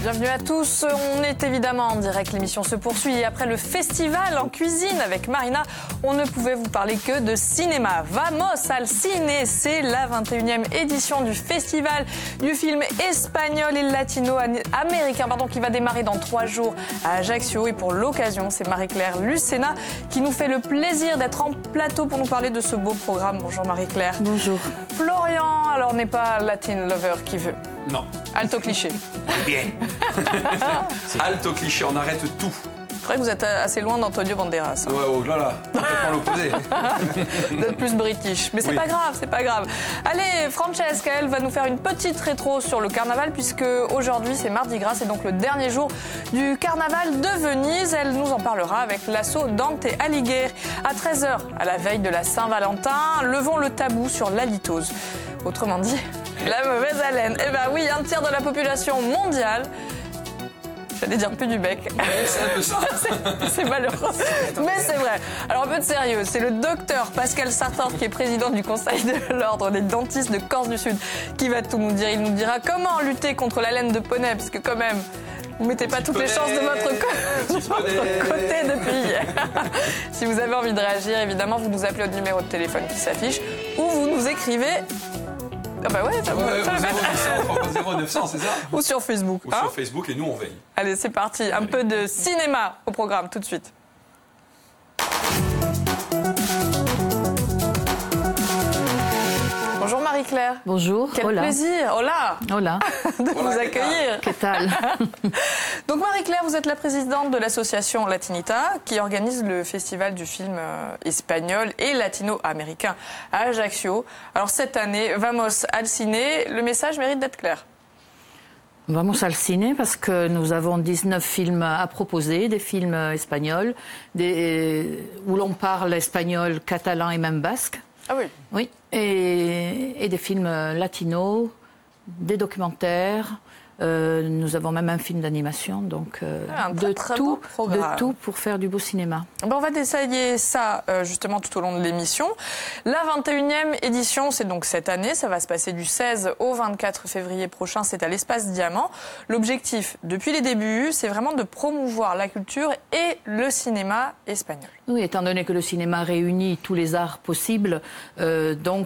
Bienvenue à tous. On est évidemment en direct, l'émission se poursuit. Et après le festival en cuisine avec Marina, on ne pouvait vous parler que de cinéma. Vamos al cine, c'est la 21e édition du festival du film espagnol et latino-américain qui va démarrer dans 3 jours à Ajaccio. Et pour l'occasion, c'est Marie-Claire Lucena qui nous fait le plaisir d'être en plateau pour nous parler de ce beau programme. Bonjour Marie-Claire. Bonjour. Florian, alors n'est pas Latin Lover qui veut. Non. Alto cliché. Bien. Alto cliché, on arrête tout. C'est vrai que vous êtes assez loin d'Antonio Banderas. Ouais, oh là là, complètement l'opposé. Vous êtes plus british. Mais c'est pas grave, c'est pas grave. Allez, Francesca, elle va nous faire une petite rétro sur le carnaval, puisque aujourd'hui c'est Mardi Gras, c'est donc le dernier jour du carnaval de Venise. Elle nous en parlera avec l'asso Dante Alighieri. À 13h, à la veille de la Saint-Valentin, levons le tabou sur l'halitose. Autrement dit, la mauvaise haleine. Eh ben oui, un tiers de la population mondiale. J'allais dire plus du bec. C'est un peu ça. C'est malheureux. Mais c'est vrai. Alors un peu de sérieux. C'est le docteur Pascal Sartor, qui est président du Conseil de l'Ordre des dentistes de Corse du Sud, qui va tout nous dire. Il nous dira comment lutter contre la laine de poney, parce que quand même, vous ne mettez pas toutes les chances de votre côté depuis hier. Si vous avez envie de réagir, évidemment, vous nous appelez au numéro de téléphone qui s'affiche, ou vous nous écrivez. Ah bah ouais, ça va. 0900, c'est ça? Ou sur Facebook. Ou sur Facebook, et nous on veille. Allez, c'est parti. Un peu de cinéma au programme tout de suite. Bonjour Marie-Claire. Bonjour. Quel plaisir. Hola. Hola. De vous accueillir. Que tal? Donc Marie-Claire, vous êtes la présidente de l'association Latinita qui organise le festival du film espagnol et latino-américain à Ajaccio. Alors cette année, Vamos al cine, le message mérite d'être clair. Vamos al cine parce que nous avons 19 films à proposer, des films espagnols, où l'on parle espagnol, catalan et même basque. Ah oui. Oui, et des films latinos, des documentaires. Nous avons même un film d'animation, donc de tout pour faire du beau cinéma. On va détailler ça justement tout au long de l'émission. La 21e édition, c'est donc cette année, ça va se passer du 16 au 24 février prochain, c'est à l'Espace Diamant. L'objectif, depuis les débuts, c'est vraiment de promouvoir la culture et le cinéma espagnol. Oui, étant donné que le cinéma réunit tous les arts possibles, nous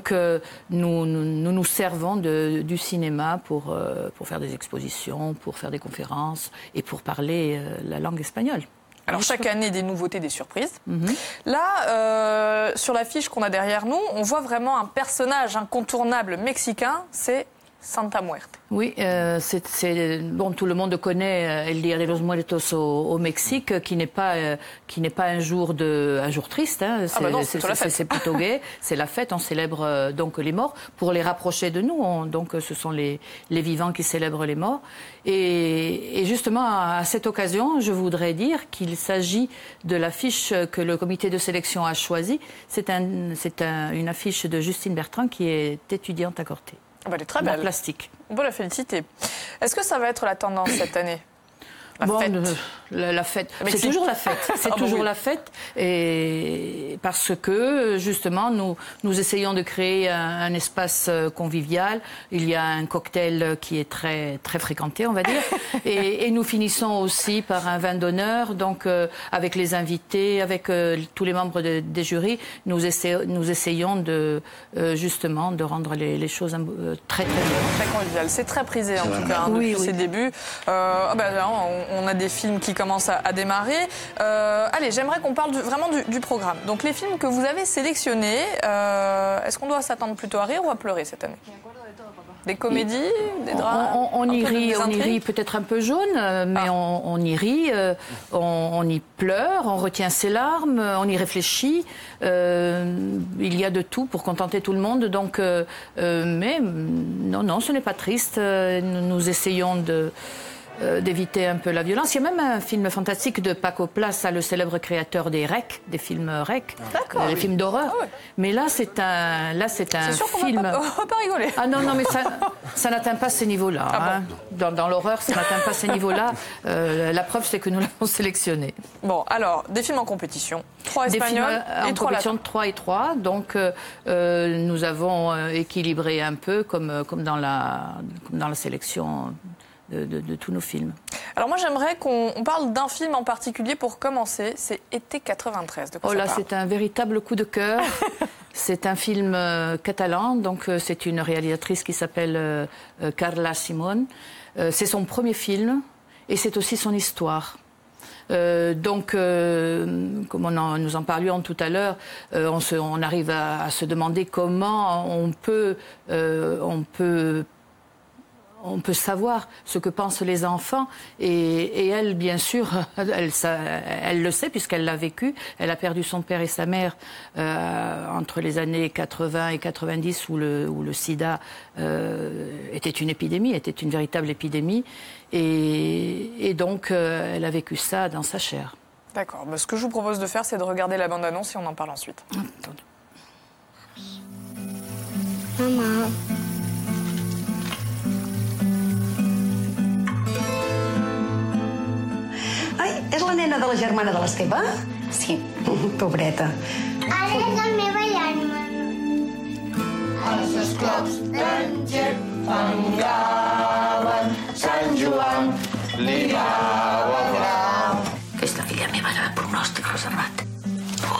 servons du cinéma pour faire des expositions, pour faire des conférences et pour parler la langue espagnole. Alors chaque année, des nouveautés, des surprises. Là, sur l'affiche qu'on a derrière nous, on voit vraiment un personnage incontournable mexicain, c'est Santa Muerte. Oui, bon, tout le monde connaît El Día de los Muertos au Mexique, qui n'est pas un jour triste. Hein. C'est plutôt gai. C'est la fête. On célèbre donc les morts pour les rapprocher de nous. Donc ce sont les vivants qui célèbrent les morts. Et justement à cette occasion, je voudrais dire qu'il s'agit de l'affiche que le comité de sélection a choisie. C'est une affiche de Justine Bertrand qui est étudiante à Corté. Elle est très belle. Plastique. On peut la féliciter. Est-ce que ça va être la tendance cette année? La fête. C'est toujours la fête. C'est toujours la fête. Et parce que, justement, nous essayons de créer un espace convivial. Il y a un cocktail qui est très, très fréquenté, on va dire. Et nous finissons aussi par un vin d'honneur. Donc, avec les invités, avec tous les membres des jurys, nous essayons justement de rendre les choses très, très bien. Très convivial. C'est très prisé, en tout cas, depuis ses débuts. On a des films qui commencent à démarrer. Allez, j'aimerais qu'on parle vraiment du programme. Donc les films que vous avez sélectionnés, est-ce qu'on doit s'attendre plutôt à rire ou à pleurer cette année? Des comédies, des drames? On y rit peut-être un peu jaune, mais on y rit, on y pleure, on retient ses larmes, on y réfléchit. Il y a de tout pour contenter tout le monde. Donc, mais non, ce n'est pas triste. Nous essayons d'éviter un peu la violence. Il y a même un film fantastique de Paco Plaza, le célèbre créateur des REC, des films REC, les films d'horreur. Ah ouais. Mais là, c'est un film. On va pas rigoler. Ah non, mais ça n'atteint pas ces niveaux-là. Ah bon. Dans l'horreur, ça n'atteint pas ces niveaux-là. La preuve, c'est que nous l'avons sélectionné. Bon, alors, des films en compétition. 3 espagnols et 3 compétition de 3 et 3. Donc, nous avons équilibré un peu comme dans la sélection de tous nos films. Alors moi j'aimerais qu'on parle d'un film en particulier pour commencer, c'est Été 93. De quoi ça parle ? C'est un véritable coup de cœur. C'est un film catalan, donc c'est une réalisatrice qui s'appelle Carla Simón. C'est son premier film et c'est aussi son histoire. Comme nous en parlions tout à l'heure, on arrive à se demander comment on peut savoir ce que pensent les enfants. Et elle, bien sûr, elle le sait puisqu'elle l'a vécu. Elle a perdu son père et sa mère entre les années 80 et 90 où le sida était une épidémie, était une véritable épidémie. Et donc, elle a vécu ça dans sa chair. D'accord. Ce que je vous propose de faire, c'est de regarder la bande-annonce et on en parle ensuite. Maman. Ai, és la nena de la germana de l'Esteve? Sí. Pobreta. Ara és la meva germana. Els esclaus d'Àngel fangaven Sant Joan li dava blau. Aquesta filla meva era de pronòstic reservat.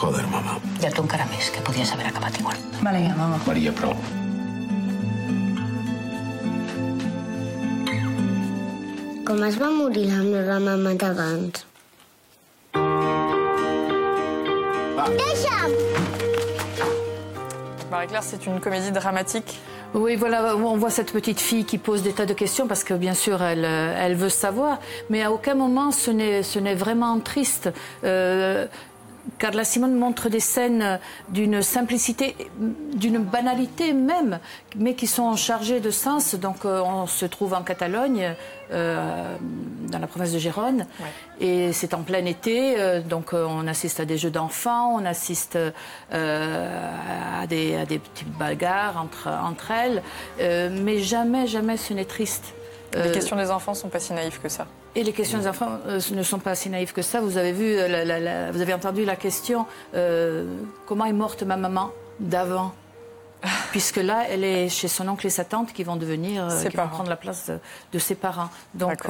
Joder, mamà. I tu encara més, que podies haver acabat igual. Vale, ja, mama. Maria, prou. Com es va morir la meva mama d'abans? Deixa'm! Marie-Claire, c'est une comédie dramatique. Oui, voilà, on voit cette petite fille qui pose des tas de questions parce que bien sûr elle veut savoir, mais à aucun moment ce n'est vraiment triste. Carla Simón montre des scènes d'une simplicité, d'une banalité même, mais qui sont chargées de sens. Donc on se trouve en Catalogne, dans la province de Gérone, et c'est en plein été, donc on assiste à des jeux d'enfants, on assiste à des petites bagarres entre elles, mais jamais ce n'est triste. Les questions des enfants ne sont pas si naïves que ça. Et les questions des enfants ne sont pas si naïves que ça. Vous avez vu, vous avez entendu la question comment est morte ma maman d'avant? Puisque là, elle est chez son oncle et sa tante qui vont devenir, qui vont prendre la place de ses parents. Donc,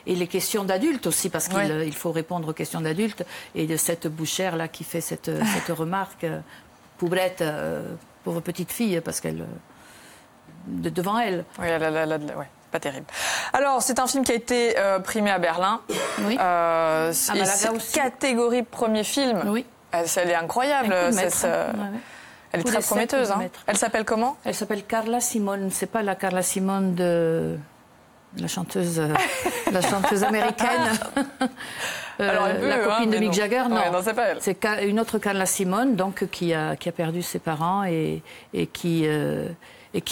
et les questions d'adultes aussi, parce qu'il faut répondre aux questions d'adultes. Et de cette bouchère là qui fait cette remarque, pauvrette, pauvre petite fille, parce qu'elle devant elle. Oui, ouais. Pas terrible. Alors, c'est un film qui a été primé à Berlin. Oui. C'est catégorie premier film. Oui. Elle est incroyable. Elle est très prometteuse. Hein. Elle s'appelle comment? Elle s'appelle Carla Simón. C'est pas la Carla Simón de la chanteuse américaine. Alors, la copine de Mick Jagger, non. Ouais, non, c'est pas elle. C'est une autre Carla Simón, donc qui a perdu ses parents et qui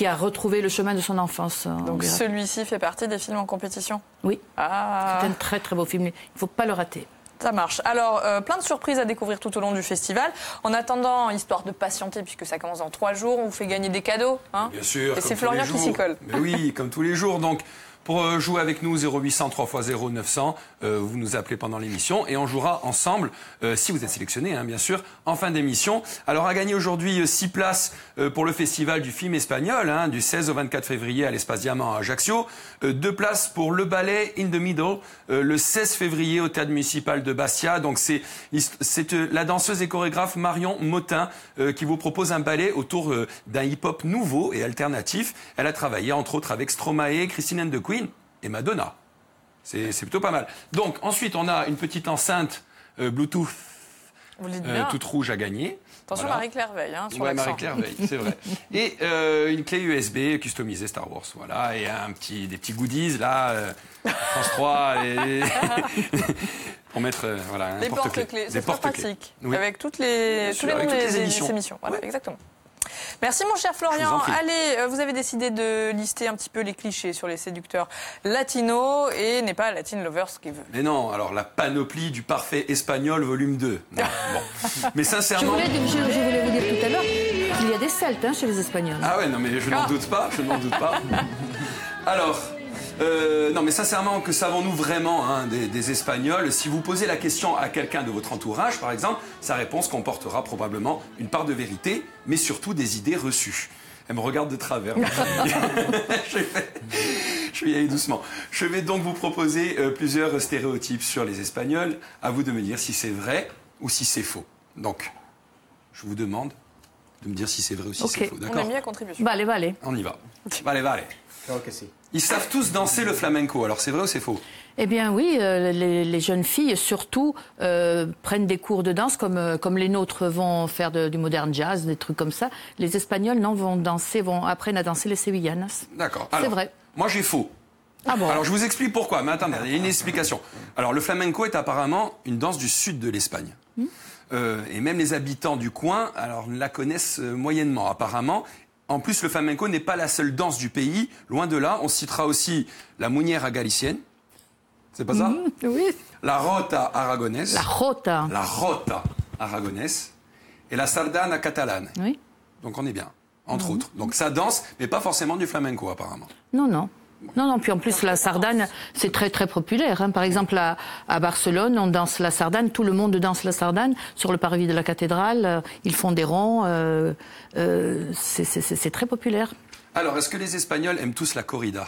a retrouvé le chemin de son enfance. Donc celui-ci fait partie des films en compétition? Oui. C'est un très très beau film. Il ne faut pas le rater. Ça marche. Alors, plein de surprises à découvrir tout au long du festival. En attendant, histoire de patienter, puisque ça commence dans 3 jours, on vous fait gagner des cadeaux. Hein, bien sûr. Et c'est Florian qui s'y colle. Mais oui, comme tous les jours. Donc, pour jouer avec nous, 0800 3x0 900, vous nous appelez pendant l'émission et on jouera ensemble, si vous êtes sélectionné, hein, bien sûr, en fin d'émission. Alors, à gagner aujourd'hui 6 places pour le festival du film espagnol, hein, du 16 au 24 février à l'Espace Diamant à Ajaccio. 2 places pour le ballet In the Middle, le 16 février au Théâtre municipal de Bastia. Donc, c'est la danseuse et chorégraphe Marion Motin qui vous propose un ballet autour d'un hip-hop nouveau et alternatif. Elle a travaillé, entre autres, avec Stromae, Christine and the Queen et Madonna. C'est plutôt pas mal. Donc, ensuite, on a une petite enceinte Bluetooth toute rouge à gagner. Attention, voilà. Marie-Claire veille, hein, sur l'accent. Marie-Claire veille, c'est vrai. Et une clé USB customisée Star Wars, voilà. Et des petits goodies, là, France 3, pour mettre, voilà, un porte-clés. Des porte-clés, c'est très pratique. Oui. Avec tous les noms des émissions. Voilà, exactement. Merci mon cher Florian. Allez, vous avez décidé de lister un petit peu les clichés sur les séducteurs latinos et n'est pas Latin Lovers qui veut. Mais non, alors la panoplie du parfait espagnol volume 2. Non, bon. Mais sincèrement... Je voulais vous dire tout à l'heure qu'il y a des Celtes chez les Espagnols. Ah ouais, non mais je n'en doute pas, Alors... non mais sincèrement, que savons-nous vraiment des Espagnols? Si vous posez la question à quelqu'un de votre entourage, par exemple, sa réponse comportera probablement une part de vérité, mais surtout des idées reçues. Elle me regarde de travers. Je vais y aller doucement. Je vais donc vous proposer plusieurs stéréotypes sur les Espagnols. À vous de me dire si c'est vrai ou si c'est faux. Donc, je vous demande de me dire si c'est vrai ou si c'est faux. On aime bien la contribution. Vale. On y va. Vale. Ils savent tous danser le flamenco. Alors, c'est vrai ou c'est faux? Eh bien oui, les jeunes filles surtout prennent des cours de danse comme les nôtres vont faire du modern jazz, des trucs comme ça. Les Espagnols apprennent à danser les sevillanas. D'accord. C'est vrai. Moi j'ai faux. Ah bon? Alors je vous explique pourquoi, mais attendez, il y a une explication. Alors le flamenco est apparemment une danse du sud de l'Espagne. Et même les habitants du coin la connaissent moyennement apparemment. En plus, le flamenco n'est pas la seule danse du pays. Loin de là, on citera aussi la muñeira galicienne. C'est pas ça? Oui. La rota aragonaise. La rota. La rota aragonaise. Et la sardana catalane. Oui. Donc on est bien, entre autres. Donc ça danse, mais pas forcément du flamenco apparemment. Non. Puis en plus, la sardane, c'est très, très populaire. Hein. Par exemple, à Barcelone, on danse la sardane. Tout le monde danse la sardane. Sur le parvis de la cathédrale, ils font des ronds. C'est très populaire. Alors, est-ce que les Espagnols aiment tous la corrida?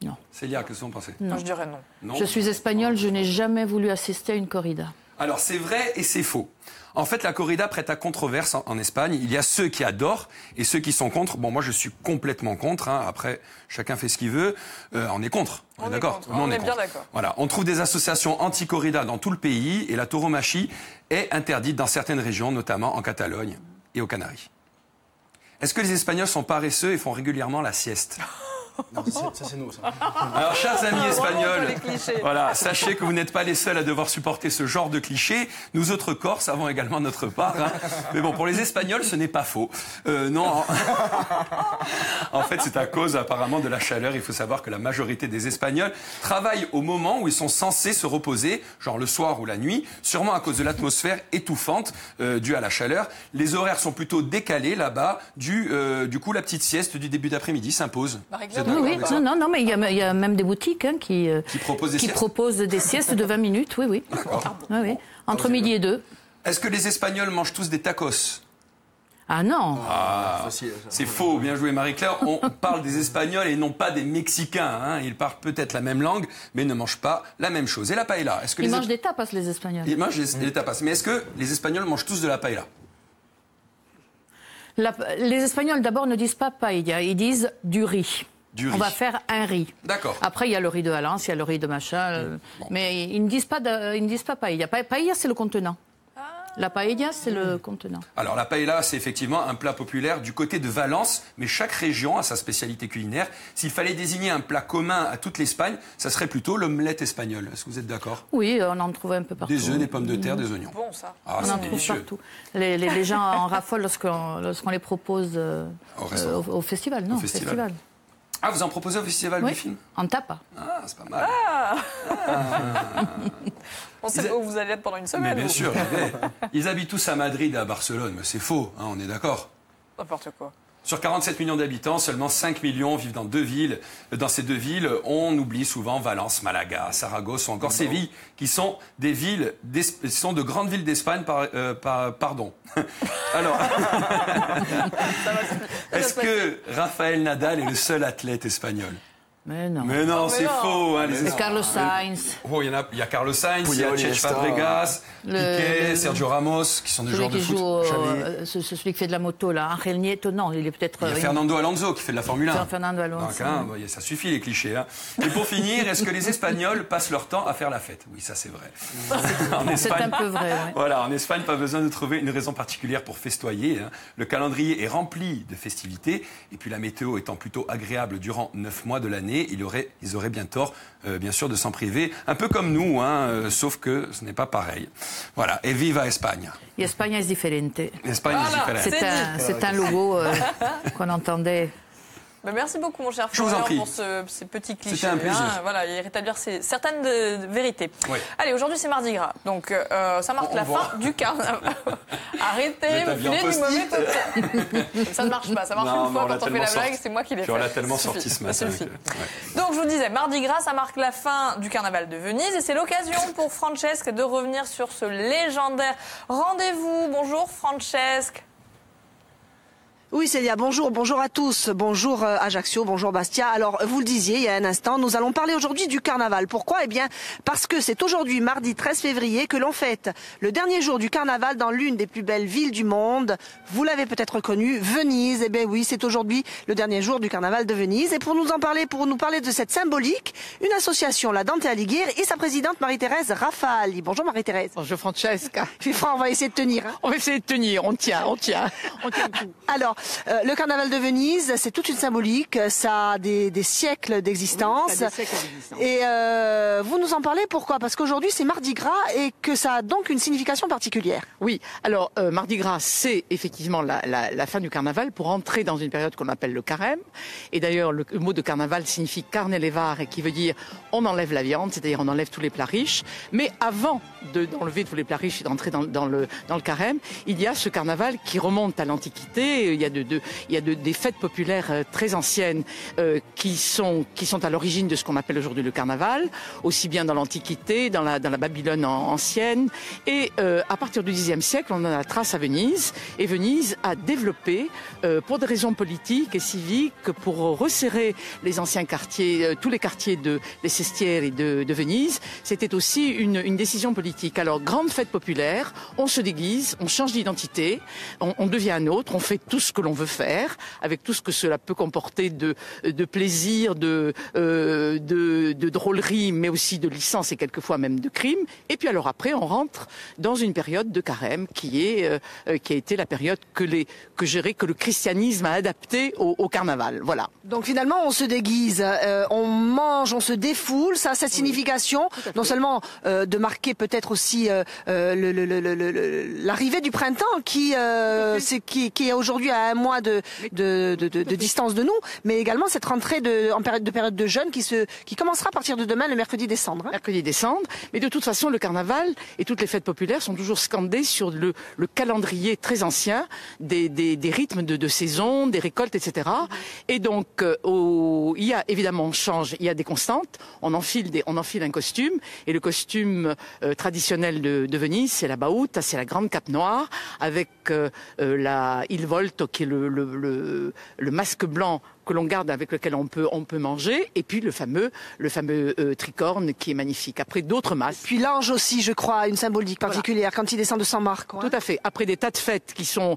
Non. Célia, qu'est-ce que vous en pensez? Non, je dirais non. Je suis espagnole, je n'ai jamais voulu assister à une corrida. Alors, c'est vrai et c'est faux. En fait, la corrida prête à controverse en Espagne. Il y a ceux qui adorent et ceux qui sont contre. Bon, moi, je suis complètement contre. Hein. Après, chacun fait ce qu'il veut. On est contre. On est d'accord. On est bien d'accord. Voilà. On trouve des associations anti-corrida dans tout le pays et la tauromachie est interdite dans certaines régions, notamment en Catalogne et aux Canaries. Est-ce que les Espagnols sont paresseux et font régulièrement la sieste? Non, ça c'est nous, ça. Alors, chers amis espagnols, les clichés. voilà, sachez que vous n'êtes pas les seuls à devoir supporter ce genre de clichés. Nous autres Corses avons également notre part. Hein. Mais bon, pour les Espagnols, ce n'est pas faux. Non, en fait, c'est à cause apparemment de la chaleur. Il faut savoir que la majorité des Espagnols travaillent au moment où ils sont censés se reposer, genre le soir ou la nuit, sûrement à cause de l'atmosphère étouffante due à la chaleur. Les horaires sont plutôt décalés là-bas. Du coup, la petite sieste du début d'après-midi s'impose. Oui, non, mais il y a même des boutiques qui proposent des siestes de 20 minutes, oui. D'accord. Oui. Entre midi et 2. Est-ce que les Espagnols mangent tous des tacos? Ah non. C'est faux, bien joué Marie-Claire. On parle des Espagnols et non pas des Mexicains. Hein. Ils parlent peut-être la même langue, mais ne mangent pas la même chose. Et la paella, est-ce que ils mangent des tapas, les Espagnols? Ils mangent des tapas. Mais est-ce que les Espagnols mangent tous de la paella? Les Espagnols, d'abord, ne disent pas paella, ils disent du riz. On va faire un riz. D'accord. Après, il y a le riz de Valence, il y a le riz de machin. Bon. Mais ils ne disent pas paella. Paella, c'est le contenant. La paella, c'est le contenant. Alors, la paella, c'est effectivement un plat populaire du côté de Valence, mais chaque région a sa spécialité culinaire. S'il fallait désigner un plat commun à toute l'Espagne, ça serait plutôt l'omelette espagnole. Est-ce que vous êtes d'accord? Oui, on en trouve un peu partout. Des œufs, des pommes de terre, des oignons. Bon, ça. Ah, on en trouve partout. Les gens en raffolent lorsqu'on les propose au festival. Non, au festival. Ah, vous en proposez au festival du film? En tapa. Ah, c'est pas mal. On sait où vous allez être pendant une semaine. Mais bien sûr. Ils habitent tous à Madrid et à Barcelone, mais c'est faux, hein, on est d'accord? N'importe quoi. Sur 47 millions d'habitants, seulement 5 millions vivent dans deux villes. Dans ces deux villes, on oublie souvent Valence, Malaga, Saragosse ou encore Séville, qui sont des villes, sont de grandes villes d'Espagne, pardon. Alors, est-ce que Rafael Nadal est le seul athlète espagnol? Mais non. Mais non, c'est faux. Hein, Carlos Sainz. Oh, il y a Carlos Sainz, il y a Tchèque Fabregas, Piqué, Sergio Ramos, qui sont des joueurs de foot. Celui qui fait de la moto, là. Angel Nieto, non, il est peut-être... Il y a Fernando Alonso qui fait de la Formule 1. Fernando Alonso. Donc, hein, ça suffit les clichés. Hein. Et pour finir, est-ce que les Espagnols passent leur temps à faire la fête? Oui, ça c'est vrai. C'est un peu vrai, ouais. Voilà, en Espagne, pas besoin de trouver une raison particulière pour festoyer. Hein. Le calendrier est rempli de festivités. Et puis la météo étant plutôt agréable durant 9 mois de l'année, ils auraient bien tort, bien sûr, de s'en priver. Un peu comme nous, hein, sauf que ce n'est pas pareil. Voilà, et viva Espagne. Espagne es diferente. Espagne es diferente. C'est un logo qu'on entendait. Merci beaucoup, mon cher Florian, pour ces petits clichés. C'était un plaisir. Voilà, et rétablir certaines vérités. Oui. Allez, aujourd'hui, c'est Mardi Gras. Donc, ça marque la fin du carnaval. Arrêtez, vous filez du mauvais côté. Ça ne marche pas. Ça marche une fois quand on fait la blague, c'est moi qui l'ai fait. On l'a tellement sorti ce matin. Donc, je vous disais, Mardi Gras, ça marque la fin du carnaval de Venise. Et c'est l'occasion pour Francesque de revenir sur ce légendaire rendez-vous. Bonjour, Francesque. Oui Célia, bonjour à tous, bonjour Ajaccio, bonjour Bastia. Alors vous le disiez il y a un instant, nous allons parler aujourd'hui du carnaval. Pourquoi? Eh bien parce que c'est aujourd'hui, mardi 13 février, que l'on fête le dernier jour du carnaval dans l'une des plus belles villes du monde. Vous l'avez peut-être reconnu, Venise. Eh bien oui, c'est aujourd'hui le dernier jour du carnaval de Venise. Et pour nous parler de cette symbolique, une association, la Dante Alighieri, et sa présidente Marie-Thérèse Rafali. Bonjour Marie-Thérèse. Bonjour Francesca. On va essayer de tenir. Hein. On va essayer de tenir, on tient le coup. Alors, le carnaval de Venise, c'est toute une symbolique, ça a des siècles d'existence. Oui, et vous nous en parlez pourquoi? Parce qu'aujourd'hui c'est Mardi Gras et que ça a donc une signification particulière. Oui, alors Mardi Gras, c'est effectivement la fin du carnaval pour entrer dans une période qu'on appelle le carême. Et d'ailleurs, le mot de carnaval signifie carne levar, et qui veut dire on enlève la viande, c'est-à-dire on enlève tous les plats riches. Mais avant d'enlever tous les plats riches et d'entrer dans le carême, il y a ce carnaval qui remonte à l'Antiquité. Il y a des fêtes populaires très anciennes qui sont à l'origine de ce qu'on appelle aujourd'hui le carnaval, aussi bien dans l'Antiquité, dans la Babylone ancienne. Et à partir du Xe siècle, on a la trace à Venise. Et Venise a développé, pour des raisons politiques et civiques, pour resserrer les anciens quartiers, tous les quartiers des Sestieri de Venise, c'était aussi une décision politique. Alors, grande fête populaire, on se déguise, on change d'identité, on devient un autre, on fait tout ce que l'on veut faire, avec tout ce que cela peut comporter de plaisir, de drôlerie, mais aussi de licence et quelquefois même de crime. Et puis alors après, on rentre dans une période de carême qui a été la période que le christianisme a adaptée au carnaval. Voilà. Donc finalement, on se déguise, on mange, on se défoule. Ça a cette signification, non seulement de marquer peut-être aussi l'arrivée du printemps qui est aujourd'hui à un mois de distance de nous, mais également cette rentrée en période de jeûne qui commencera à partir de demain, le mercredi décembre. Mercredi décembre. Mais de toute façon, le carnaval et toutes les fêtes populaires sont toujours scandées sur le calendrier très ancien des rythmes de saison, des récoltes, etc. Et donc, il y a évidemment, on change, il y a des constantes. On enfile un costume, et le costume traditionnel de Venise, c'est la bauta, c'est la grande cape noire avec il volto, qui est le masque blanc que l'on garde, avec lequel on peut manger, et puis le fameux tricorne qui est magnifique. Après d'autres masques. Puis l'ange aussi, je crois, une symbolique particulière, voilà, quand il descend de San Marco. Tout à fait. Après des tas de fêtes qui sont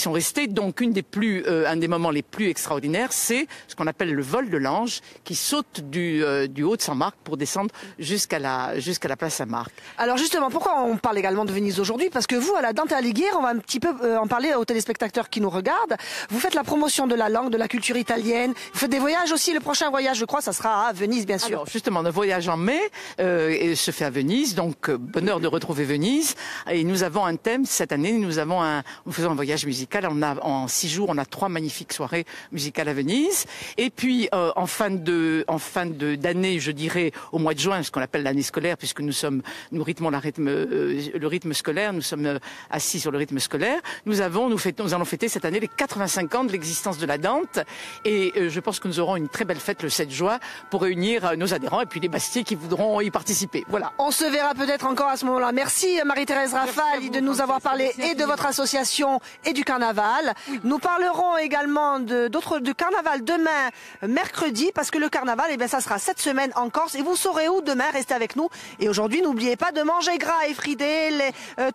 restées, donc un des moments les plus extraordinaires, c'est ce qu'on appelle le vol de l'ange, qui saute du haut de San Marco pour descendre jusqu'à la place Saint-Marc. Alors justement, pourquoi on parle également de Venise aujourd'hui? Parce que vous, à la Dante Alighieri, on va un petit peu en parler aux téléspectateurs qui nous regardent. Vous faites la promotion de la langue, de la culture italienne. Vous faites des voyages aussi. Le prochain voyage, je crois, ça sera à Venise, bien sûr. Alors, justement, notre voyage en mai se fait à Venise. Donc, bonheur de retrouver Venise. Et nous avons un thème. Cette année, nous faisons un voyage musical. En 6 jours, on a 3 magnifiques soirées musicales à Venise. Et puis, en fin d'année, je dirais, au mois de juin, ce qu'on appelle l'année scolaire, puisque nous rythmons le rythme scolaire. Nous sommes assis sur le rythme scolaire. Nous allons fêter cette année les 85 ans de l'existence de la Dante. Et je pense que nous aurons une très belle fête le 7 juin pour réunir nos adhérents et puis les Bastiais qui voudront y participer. Voilà. On se verra peut-être encore à ce moment-là. Merci Marie-Thérèse Rafali de nous avoir parlé et de votre association et du carnaval. Oui. Nous parlerons également de carnaval demain, mercredi, parce que le carnaval, ça sera cette semaine en Corse. Et vous saurez où demain. Restez avec nous. Et aujourd'hui, n'oubliez pas de manger gras et frité,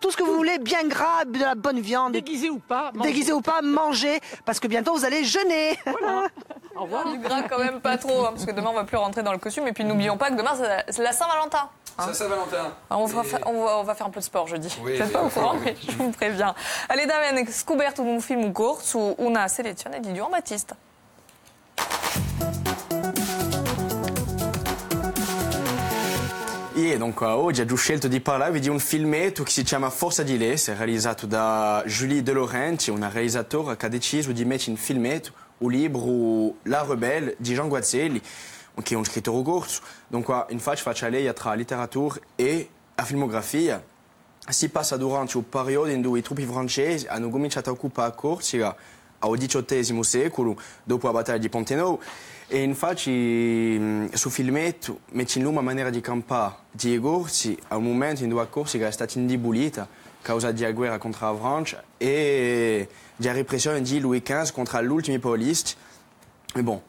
tout ce que vous voulez, bien gras, de la bonne viande. Déguisé ou pas, mangez, parce que bientôt vous allez jeûner. Voilà. Au revoir. Du gras quand même pas trop, parce que demain on va plus rentrer dans le costume. Et puis n'oublions pas que demain c'est la Saint-Valentin. C'est Saint-Valentin. On va faire un peu de sport jeudi. Oui, vous n'êtes pas au courant, mais je vous préviens. Allez, Damien, scoperto un film corso, una selezione di Giovanni Battista. Donc oggi ho scelto di parlarvi di un filmetto che si chiama Forza di Lei, realizzato da Julie De Laurentiis, una realizzatore che ha deciso di mettere in filmetto un libro La Rebelle di Jean Guazzelli, che è un scrittore corso. Donc infatti faccio a lei tra la letteratura e la filmografia. Si passa durante il periodo in cui i truppi francesi hanno cominciato a occupare Corsica al XVIII secolo, dopo la battaglia di Ponte Nou. E infatti sul filmetto mette in lume la maniera di campare di corsi a un momento in due corsi che è stata indebolita a causa della guerra contro la Francia e della repressione di Louis XV contro l'ultimo paulista. Mais bon,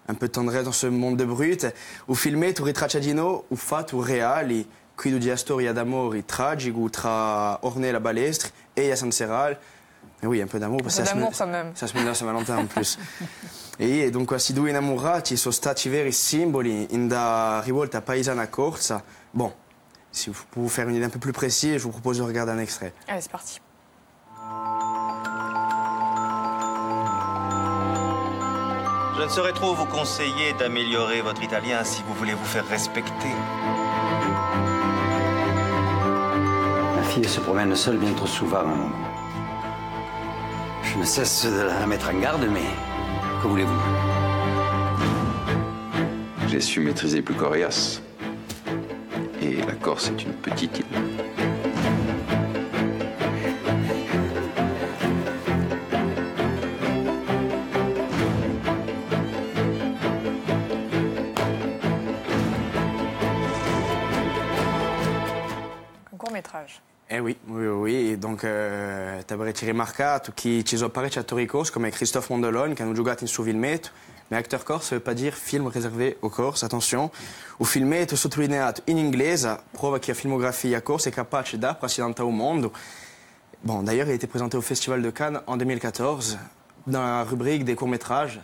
un peu de tendresse dans ce monde de brut. Il filmetto ritraccia di noi il fatto reale, qui di una storia d'amore tragico tra Ornella Balestre e a San Serral. Et oui, un peu d'amour, parce que ça se met à Saint-Valentin en plus. E donc questi due innamorati sono stati veri simboli in da rivolta paesana corsa. Bon, si pour vous faire une idée un peu plus précise, je vous propose de regarder un extrait. Allez, c'est parti. Je ne saurais trop vous conseiller d'améliorer votre italien si vous voulez vous faire respecter. Ma fille se promène seule bien trop souvent. Je ne cesse de la mettre en garde, mais que voulez-vous? J'ai su maîtriser plus qu'Orias. Et la Corse est une petite île. Un court-métrage. Eh oui. E donc avrete rimarcato che ci sono parecchi attori corsi come Christophe Mondolone che hanno giocato in suo filmetto, ma acteur corse ne veut pas dire film réservé aux Corses, attention. Il filmetto sottolineato in inglese prova che la filmografia corse è capace da rappresentare il mondo. Bon, d'ailleurs, il a été présenté au Festival de Cannes en 2014 dans la rubrique des courts-métrages.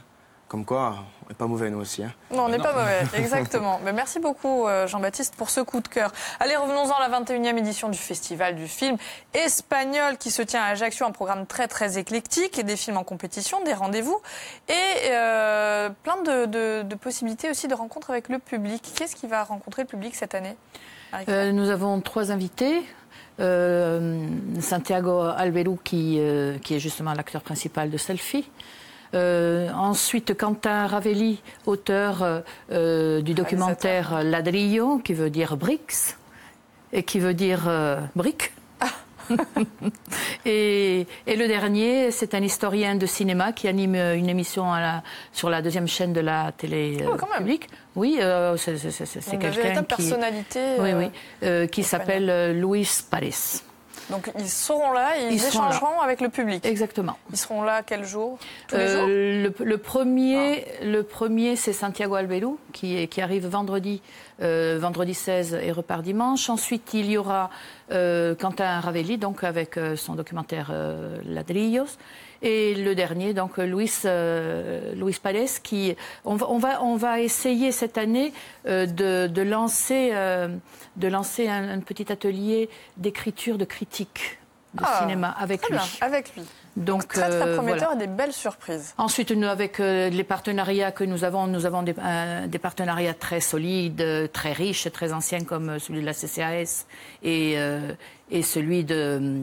Comme quoi, on n'est pas mauvais nous aussi. Hein. Non, on n'est pas mauvais, exactement. Mais merci beaucoup Jean-Baptiste pour ce coup de cœur. Allez, revenons-en à la 21e édition du Festival du film espagnol qui se tient à Ajaccio, un programme très très éclectique, et des films en compétition, des rendez-vous et plein de possibilités aussi de rencontres avec le public. Qu'est-ce qui va rencontrer le public cette année? Nous avons 3 invités. Santiago Albelú qui est justement l'acteur principal de Selfie. Ensuite, Quentin Ravelli, auteur du documentaire Ladrillo, qui veut dire bricks, et qui veut dire briques. Et le dernier, c'est un historien de cinéma qui anime une émission sur la 2e chaîne de la télé publique. Oui, c'est quelqu'un qui... personnalité qui s'appelle Luis Pares. Donc ils seront là et ils échangeront avec le public. Exactement. Ils seront là quel jour? Tous les jours? Le premier, c'est Santiago Albelú qui arrive vendredi 16 et repart dimanche. Ensuite, il y aura Quentin Ravelli, donc avec son documentaire Ladrillos. Et le dernier, donc Luis Pares, qui on va essayer cette année de lancer un petit atelier d'écriture de critique de cinéma avec lui. Bien, avec lui. Donc très prometteur et des belles surprises. Ensuite, nous, avec les partenariats que nous avons des partenariats très solides, très riches, très anciens comme celui de la CCAS et celui de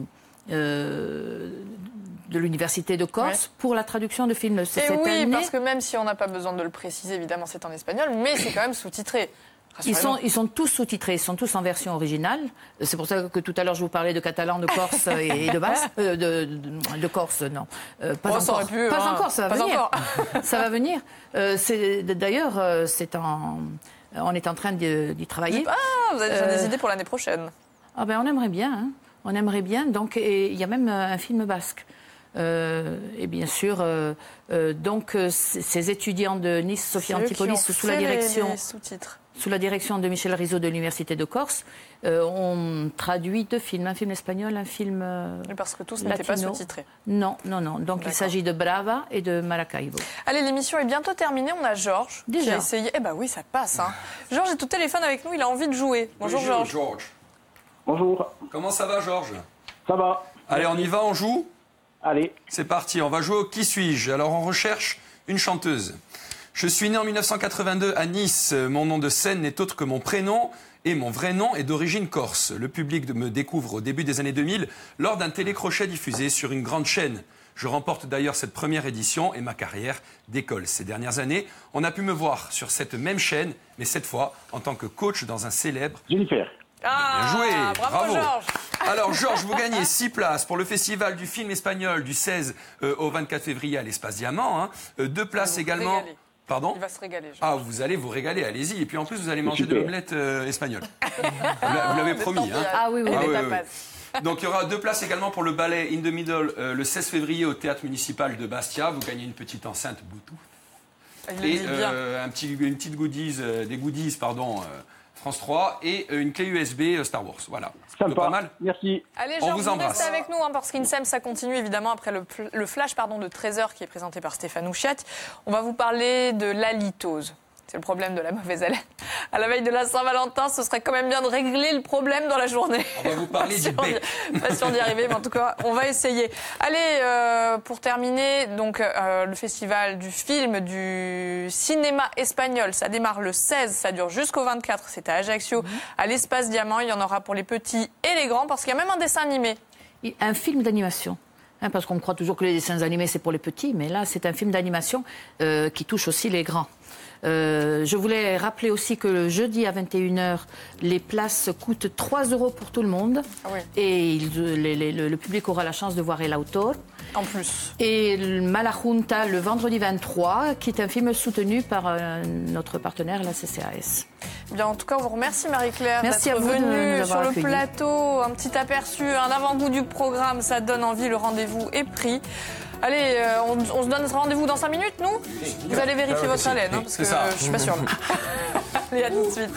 l'Université de Corse pour la traduction de films cette année. Oui, parce que même si on n'a pas besoin de le préciser, évidemment, c'est en espagnol, mais c'est quand même sous-titré. Ils sont tous sous-titrés, ils sont tous en version originale. C'est pour ça que tout à l'heure je vous parlais de catalan, de Corse et de Basque. De Corse, non. Pas encore. Pas encore, ça va venir. Ça va venir. D'ailleurs, on est en train d'y travailler. Vous avez des idées pour l'année prochaine? Ah ben, on aimerait bien. Hein. On aimerait bien. Donc, il y a même un film basque. Et bien sûr, donc ces étudiants de Nice, Sophie Antipolis, sous la direction de Michel Rizzo de l'Université de Corse, ont traduit 2 films, un film espagnol, un film parce que tous n'étaient pas sous-titrés. Non. Donc il s'agit de Brava et de Maracaibo. Allez, l'émission est bientôt terminée. On a Georges qui a essayé. Eh ben oui, ça passe. Hein. Georges est au téléphone avec nous. Il a envie de jouer. Bonjour Georges. Bonjour. Comment ça va, Georges? Ça va. Allez, on y va, on joue? Allez. C'est parti, on va jouer au Qui suis-je? Alors, on recherche une chanteuse. Je suis né en 1982 à Nice. Mon nom de scène n'est autre que mon prénom et mon vrai nom est d'origine corse. Le public me découvre au début des années 2000 lors d'un télécrochet diffusé sur une grande chaîne. Je remporte d'ailleurs cette première édition et ma carrière décolle. Ces dernières années, on a pu me voir sur cette même chaîne, mais cette fois en tant que coach dans un célèbre... Jennifer. Bien joué. Bravo Georges. Alors Georges, vous gagnez 6 places pour le festival du film espagnol du 16 au 24 février à l'Espace Diamant. Hein. 2 places également. Pardon ? Il va se régaler. Georges. Ah, vous allez vous régaler, allez-y. Et puis en plus, vous allez manger de l'omelette espagnole. Vous l'avez promis. Hein. Ah oui, oui. Donc il y aura 2 places également pour le ballet In the Middle le 16 février au Théâtre Municipal de Bastia. Vous gagnez une petite enceinte Bluetooth. Et une petite des goodies, France 3 et une clé USB Star Wars. Voilà. Sympa. Pas mal. Merci. Allez, on Georges, vous embrasse. Restez avec nous parce qu'INSEM, ça continue évidemment après le flash de 13h qui est présenté par Stéphane Houchiat. On va vous parler de l'halitose. C'est le problème de la mauvaise haleine. À la veille de la Saint-Valentin, ce serait quand même bien de régler le problème dans la journée. On va vous parler du bec. Pas sûr d'y arriver, mais en tout cas, on va essayer. Allez, pour terminer, donc le festival du film, du cinéma espagnol, ça démarre le 16, ça dure jusqu'au 24. C'est à Ajaccio, à l'Espace Diamant. Il y en aura pour les petits et les grands, parce qu'il y a même un dessin animé. Un film d'animation. Parce qu'on croit toujours que les dessins animés, c'est pour les petits, mais là, c'est un film d'animation qui touche aussi les grands. Je voulais rappeler aussi que le jeudi à 21h, les places coûtent 3 € pour tout le monde. Ah oui. Et le public aura la chance de voir El Autor. En plus. Et Malajunta le vendredi 23, qui est un film soutenu par notre partenaire, la CCAS. Bien, en tout cas, on vous remercie Marie-Claire d'être venue sur le plateau. Un petit aperçu, un avant-goût du programme, ça donne envie, le rendez-vous est pris. Allez, on se donne rendez-vous dans 5 minutes, nous ? Vous allez vérifier votre haleine, parce que je suis pas sûre. Allez, à tout de suite.